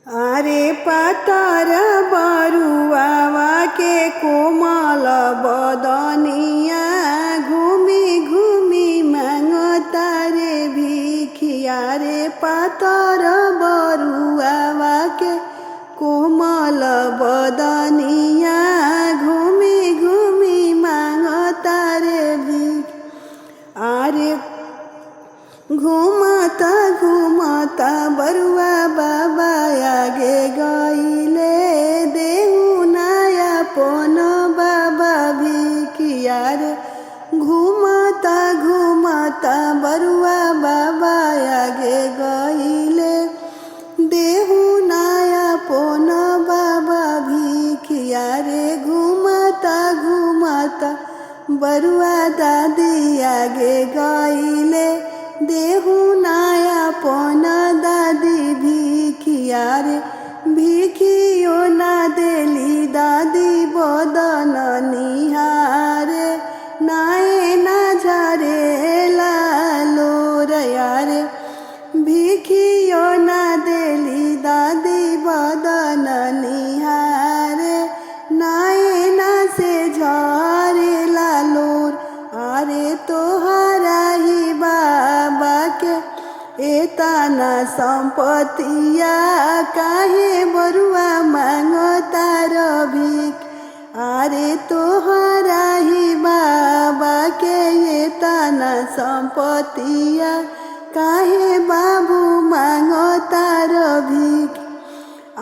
आरे पातर बरुआवा के कोमल बदनिया घूमी घूमी मांगता रे भिखिया रे पातर बरुआवा के कोमल बदनिया घूमी घूमी मांगता रे भिख। आरे घूमता घूमता बरुआ बाबा आगे गईले देहु नया पन बाबा भिखिया रे घूमता घूमता बरुआ बाबा आगे गईले देहु नया पन बाबा भिखिया रे घूमता घूमता बरुआ दादी आगे गईले देहु नया पन दादी भिखिया रे भिखियो ना देली दादी बदन निहारे नाए ना झरे लालो रया रे भिखियो ना देली दादी बदन निहारे नाए ना से झरे लालोर। आरे तोहरा ही बाबा के एतना संपत्तिया काहे बरुआ मांगता रे भिख। आरे तोहरा ही बाबा के एतना संपत्तिया काहे बाबू मांगता रे भिख।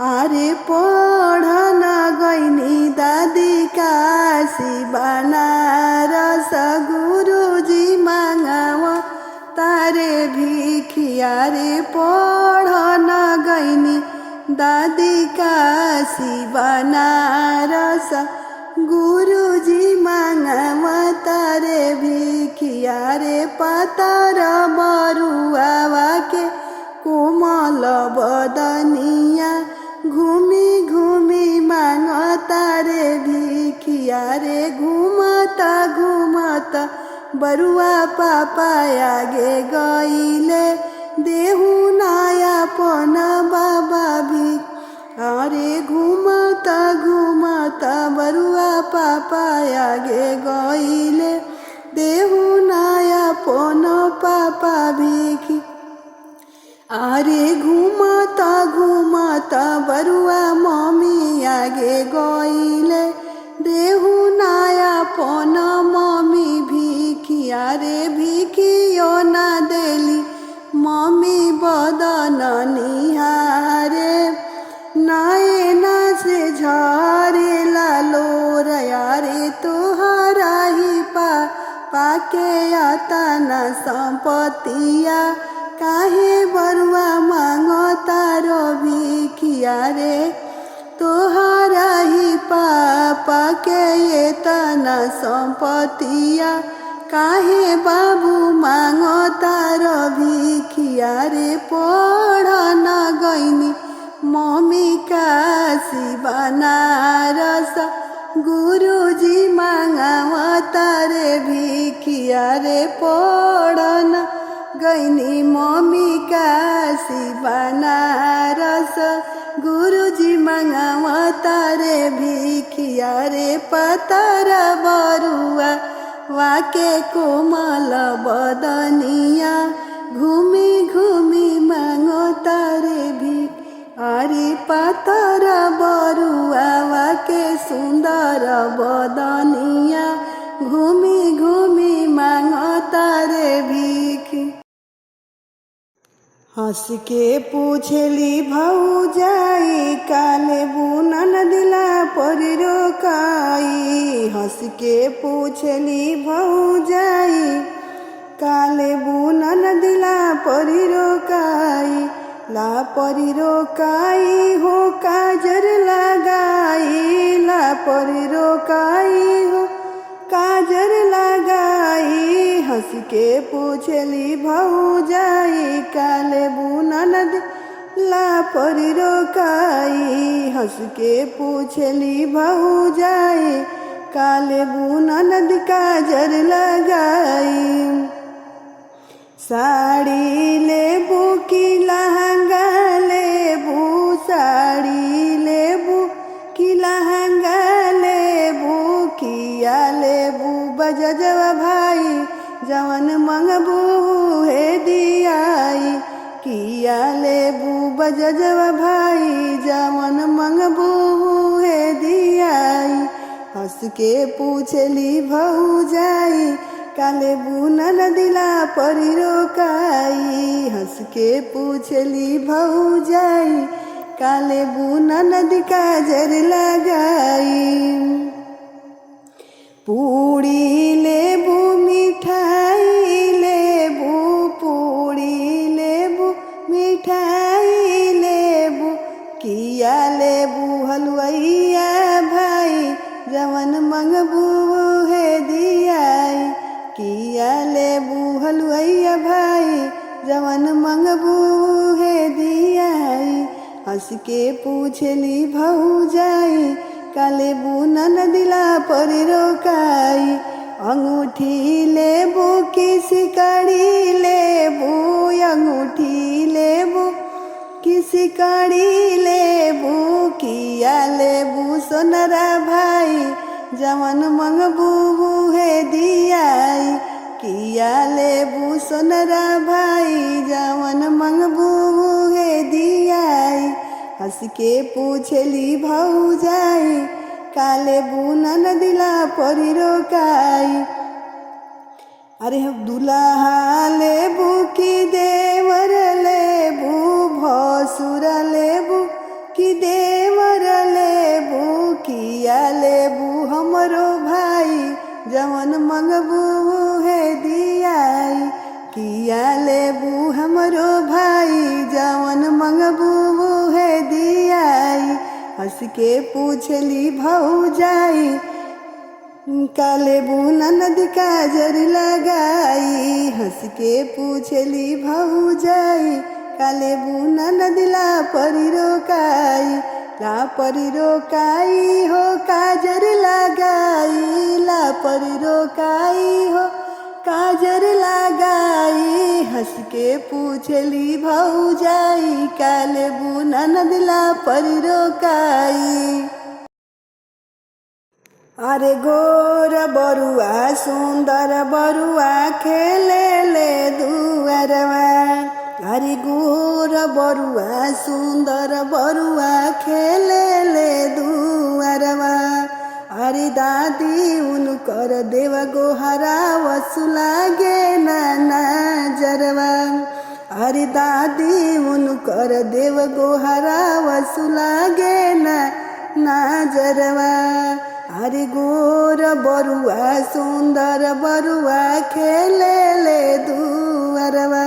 आरे पढ़न गईनी दादी काशी बनारस गुरुजी मांगाव तारे भिखिया रे पढ़न गईनी दादी काशी बनारस गुरुजी मांगाव तारे भिखिया रे पातर बरुआवा के कोमल बदनिया घूमी घूमी मांगता रे भिखिया रे घूमता घूमता बरुआ पापा आगे गईले देहु नया पन बाबा भिख। अरे घूमता घूमता बरुआ पापा आगे गईले देहु नया पन पापा भिख। आरे घूमता घूमता बरुआ मम्मी आगे गईले देहु नया पन मम्मी भिखिया रे भिखियो ना देली मम्मी बदन निहारे नाए ना से झरे लालो रया रे तोहरा ही पाके यातना संपत्तिया काहे बरुआ मांगता रे भिखिया रे तोहरा ही पापा के एतना संपत्तिया काहे बाबू मांगता रे भिखिया रे पढ़न गईनी मम्मी काशी बनारस गुरुजी मांगावता रे भिखिया रे पढ़न गईनी मम्मी काशी बनारस गुरुजी मांगावता रे भिखिया रे पातर बरुआ वाके कोमल बदनिया घूमी घूमी मांगता रे भिख। अरे पातर बरुआ वाके सुंदर बदनिया घूमी घूमी मांगता रे भिख। हंस के पूछली भौजाई काले बुनन दिला परी रोकाई। हंस के पूछली भौजाई काले बुनन दिला परी रोकाई। ला परी रोकाई हो काजर लगाई ला परी रोकाई हो काजर लगाई। हंस के पूछली भौजाई काले बुनन ला परी रोकाई। हंस के पूछली भौजाई काले बुनन काजर लगाई। साड़ी लेबू की लहंगा लेबू साड़ी लेबू कि लहंगा लेबू किया लेबू बजजवा भाई जवन मंगबू हे दियाई किया लेबू बजजवा भाई जवन मंगबू हे दियाई हंस के पूछली भौजाई काले बुनन दिला परी रोकाई हंस के पूछली भौजाई काले बुनन दी काजर लगाई पूड़ी लेबू मिठाई लेबू पूड़ी लेबू मिठाई लेबू किया लेबू हलवैया भाई जवन मंगबू हे दियाई किया लेबू हलवैया भाई जवन मंगबू हे दियाई हंस के पूछली भौजाई काले बुनन दिला परी रोकाई अंगूठी लेबू कि सिकड़ी लेबू अंगूठी लेबू कि सिकड़ी लेबू किया लेबू सोनरा भाई जवन मंगबू हे दियाई किया लेबू सोनरा भाई जवन मंगबू हे दियाई हंस के पूछली भौजाई काले बुनन दिला परी रोकाई अरे दुल्हा लेबू कि देवर लेबू भसुर लेबू कि देवर लेबू किया लेबू हमरो भाई जवन मंगबू हे दियाई किया लेबू हमरो भाई जवन मंगबू हे दियाई हंस के पूछली भौजाई काले बुनन दी काजर लगाई हंस के पूछली भौजाई काले बुनन दिला परी रोकाई ला परी रोकाई हो काजर लगाई ला परी रोकाई हो काजर लगाई हंस के पूछली भौजाई काले बुनन दिला परी रोकाई अरे गोर बरुआ सुंदर बरुआ खेले ले दुअरवा अरे गोर बरुआ सुंदर बरुआ खेले ले दुअरवा अरे दादी उनकर देव गोहरा वसुलागे ना जरवा अरे दादी उनकर देव गोहरा वसुलागे ना जरवा अरे गोर बरुआ सुंदर बरुआ खेले ले दुअरवा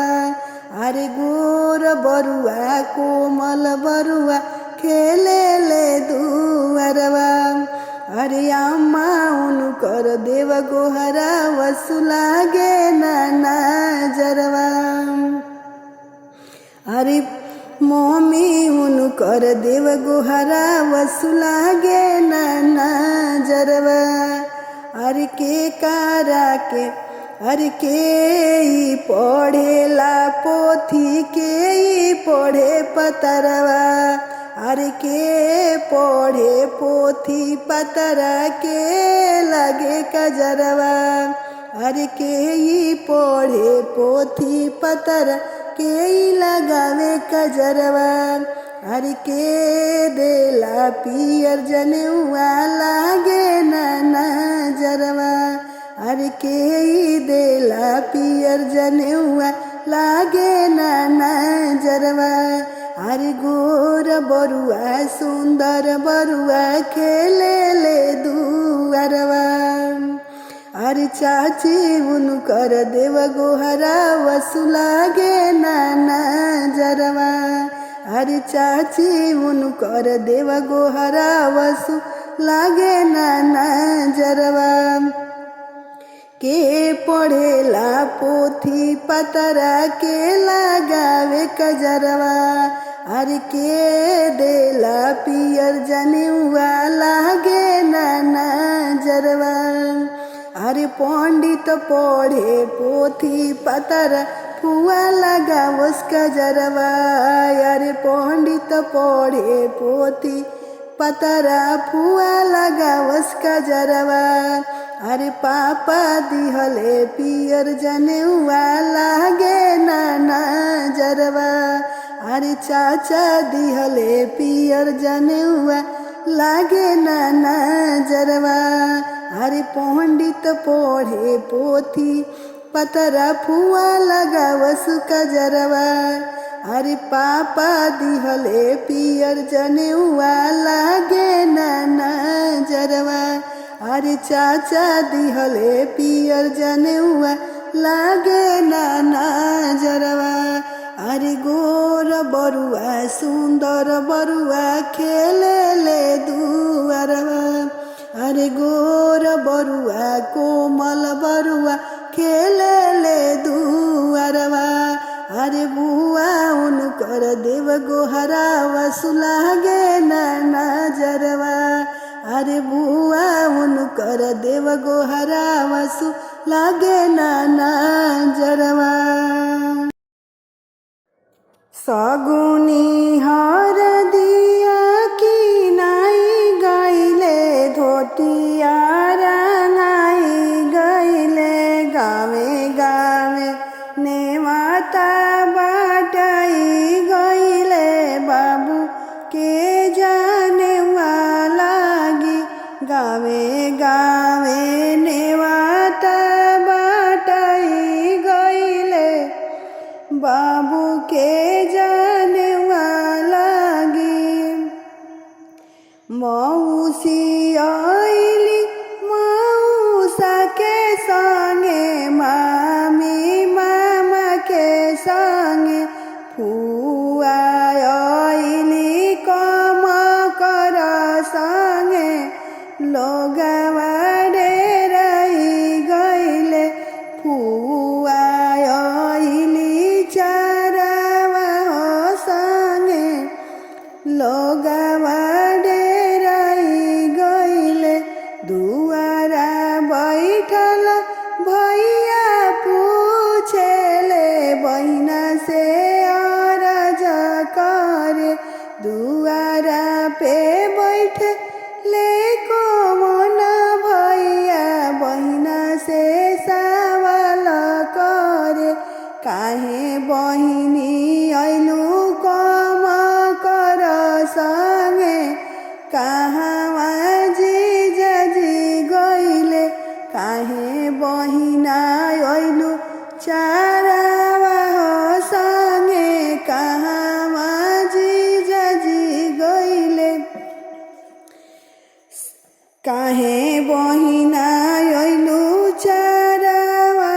अरे गोर बरुआ कोमल बरुआ खेले ले दुअरवा अरे अम्मा उनकर देव गोहरा वसुलागे ना जरवा अरे मम्मी उनकर देव गोहरा वसुलागे ना जरवा अरे के कारा के अरे के ई पढ़ेला पोथी के ई पढ़े पतरवा अरे के पढ़े पोथी पतरा के लगे कजरवा अरे के ई पढ़े पोथी पतरा के ई लगावे कजरवा अरे के देला पियर जनेउआ लागे ना जरवा अरे के ई देला पियर जनेउआ लागे ना जरवा अरे गोर बरुआ सुंदर बरुआ खेले ले दुअरवा अरे चाची उनकर देव गोहरा वसुलागे ना जरवा अरे चाची उनकर देव गोहरा वसुलागे ना जरवा के पढ़ेला पोथी पतरा के लगावे कजरवा अरे के देला पियर जनेउआ लागे ना जरवा अरे पंडित पढ़े पोथी पतरा फुआ लगावस कजरवा। अरे पंडित पढ़े पोथी पतरा फुआ लगावस कजरवा। अरे पापा दिहले पियर जनेउआ लागे ना नजरवा। अरे चाचा दिहले पियर जनेउआ लागे ना नजरवा। अरे पंडित पढ़े पोथी पतरा फुआ लगावस कजरवा। अरे पापा दिहले पियर जनेउआ लागे ना नजरवा। अरे चाचा दिहले पियर जनेउआ लागे ना नजरवा। अरे गोर बरुआ सुंदर बरुआ खेले ले दुआरवा। अरे गोर बरुआ कोमल बरुआ खेले ले दुआरवा। अरे बुआ उनकर देव गोहरा वसुलागे ना नजरवा। अरे बुआ उनकर देव गोहरा वसु लागे ना नजरवा। सगुनी हर दिया की नाई गईले धोतिया रंगाई गईले। गावे गावे नेवाता बाटाई गईले बाबू के जाने लागी। गावे गावे नेवाता बाटाई गईले बाबू के जाने लागी। मौसी आइली मौसा के संगे मामी मामा के संगे। फुआ आइली कम कर संगे लोगवा डेराई गईले। फुआ आइली चारवा संगे लोगवा डेराई गईले। दुआरा बैठल भैया पूछेले बहिना से अरज करे। दुआरा पे बैठ ले कोमन भैया बहिना से सवाल करे। काहे बहिनी अइलू कम कर संगे कहवा जीजाजी गईले। काहे बहिना अइलू चारवा संगे कहवा जीजाजी गईले। काहे बहिना अइलू चारवा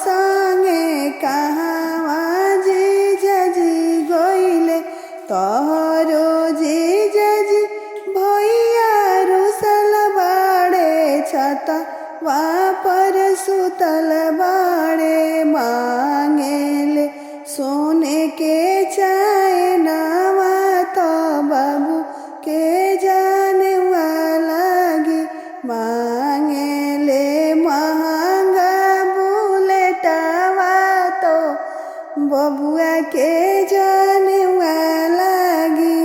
संगे कहवा जीजाजी गईले। तोहरो जीजाजी भैया रुसल बाड़े छता वापर सुतल बाड़े। मांगेले सोने के चाय नावा तो बाबू के जाने लागी। मांगेले महंगा बुलेटवा तो बबुआ के जाने लागी।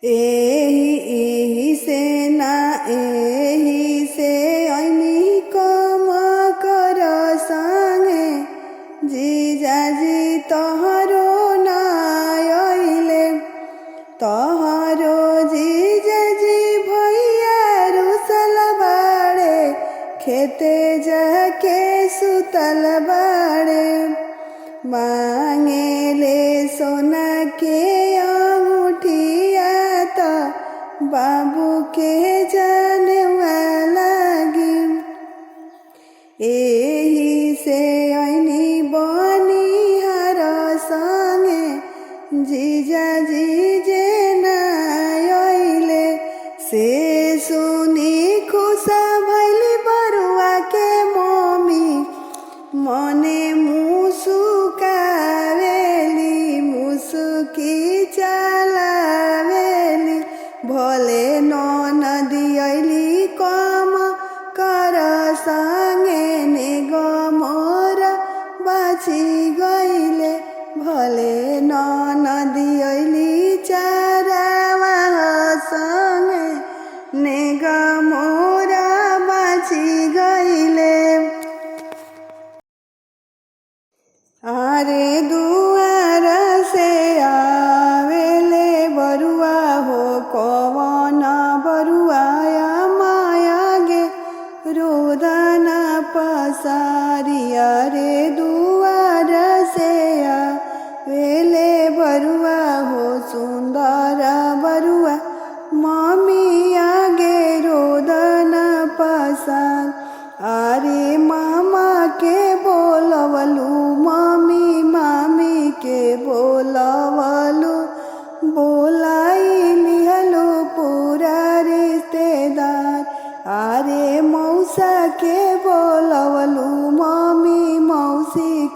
एही से ना एही से ऐनी कम कर संगे जीजाजी तोहरो ना अइले। तोहरो जीजाजी भैया रुसल बाड़े खेते जाके सुतल बाड़े। मांगेले सोना के अंगूठिया तो बाबू के जाने लागी। एही से ऐनी बनिहार संगे जीजाजी जे ना अइले। से सुनी खुश भइली बरुआ के मम्मी मने मुसुकावेली मुसुकी चलावेली। भले नदी अइली कम कर संगे ने गमोर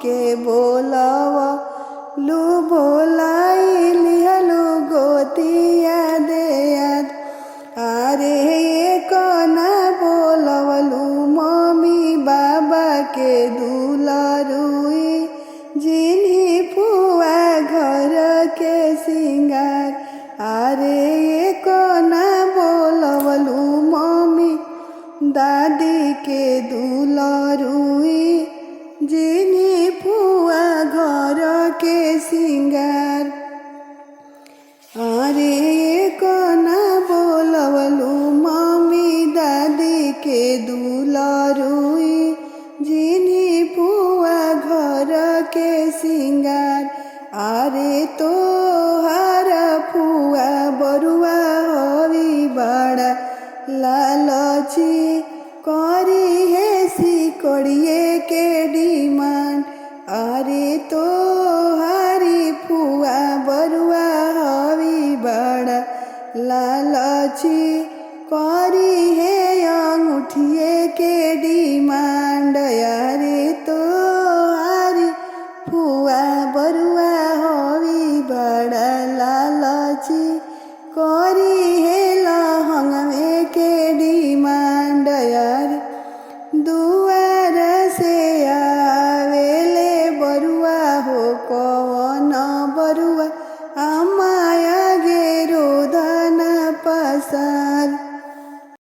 के बोलवलु बोलाई लिहलु गोतिया देयाद अरे एक ना बोलवलु मम्मी बाबा के दुलरुई जिनी फुआ घर के सिंगार अरे एक ना बोलवलु मम्मी दादी के दुलरुई जिनी फुआ घर के सिंगार अरे एक ना बोलवलु मम्मी दादी के दुलरुई जिनी फुआ घर के सिंगार अरे तोहार फुआ बरुआ हवी बड़ा लालची करी है सिकड़िए के डिमांड अरे तोहारी फुआ बरुआ हवी बड़ा लालची करी